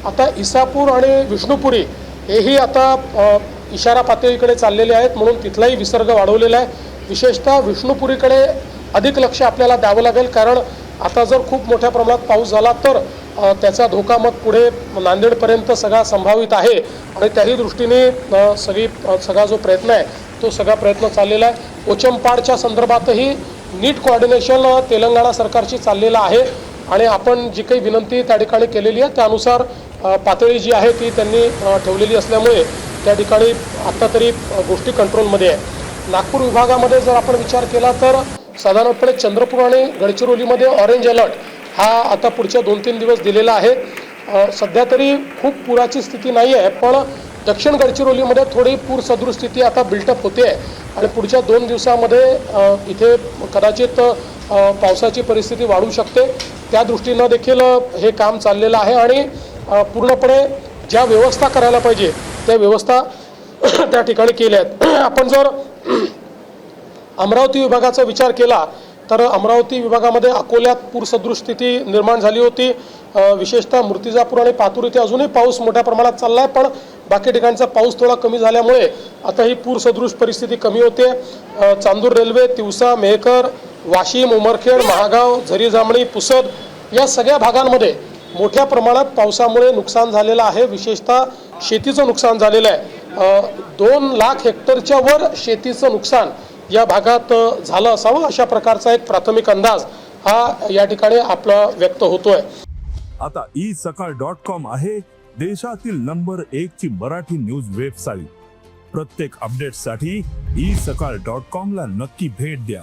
आता इसापूर आणि विष्णुपुरी हेही आता इशारा पातळीकडे चाललेले आहेत, म्हणून तिथलाही विसर्ग वाढवलेला आहे। विशेषतः विष्णुपुरीकडे अधिक लक्ष आपल्याला द्यावं लागेल, कारण आता जर खूप मोठ्या प्रमाणात पाऊस झाला तर त्याचा धोका मग पुढे नांदेडपर्यंत सगळा संभावित आहे आणि त्याही दृष्टीने सगळा जो प्रयत्न आहे तो सगळा प्रयत्न चाललेला आहे। ओचमपाडच्या संदर्भातही नीट कोऑर्डिनेशन तेलंगणा सरकारची चाललेलं आहे आणि आपण जी काही विनंती त्या ठिकाणी केलेली आहे त्यानुसार पातळी जी आहे ती त्यांनी ठेवलेली असल्यामुळे त्या ठिकाणी आता तरी गोष्टी कंट्रोलमध्ये आहे। नागपूर विभागामध्ये जर आपण विचार केला तर साधारणपणे चंद्रपूर आणि गडचिरोलीमध्ये ऑरेंज अलर्ट हा आता पुढच्या 2-3 दिवस दिलेला आहे। सध्या तरी खूप पुराची स्थिती नाही आहे, पण दक्षिण गडचिरोलीमध्ये थोडी पूर सदृश स्थिती आता बिल्टअप होते आहे आणि पुढच्या 2 दिवसामध्ये इथे कदाचित पावसाची परिस्थिती वाढू शकते। त्या दृष्टीनं देखील हे काम चाललेलं आहे आणि पूर्णपणे ज्या व्यवस्था करायला पाहिजे त्या व्यवस्था त्या ठिकाणी केल्या आहेत। आपण जर अमरावती विभागाचा विचार केला तर अमरावती विभागामध्ये अकोल्यात पूरसदृश स्थिती निर्माण झाली होती। विशेषतः मूर्तिजापूर आणि पातूर इथे अजूनही पाऊस मोठ्या प्रमाणात चालला आहे, पण बाकी ठिकाणचा पाऊस थोडा कमी झाल्यामुळे आता ही पूरसदृश परिस्थिती कमी होते। चांदूर रेल्वे, तिवसा, मेहकर, वाशिम, उमरखेड, महागाव, झरी जामणी, पुसद या सगळ्या भागांमध्ये मोठ्या प्रमाणात पावसामुळे नुकसान झालेलं आहे। विशेषतः शेतीचं नुकसान झालेलं आहे। 2 लाख हेक्टरच्या वर शेतीचं नुकसान या भागात झालं असावं अशा प्रकारचा एक प्राथमिक अंदाज हा या ठिकाणी आपला व्यक्त होतोय। आता isakal.com आहे देशातील नंबर 1 ची मराठी न्यूज वेबसाईट। प्रत्येक अपडेटसाठी isakal.com ला नक्की भेट द्या।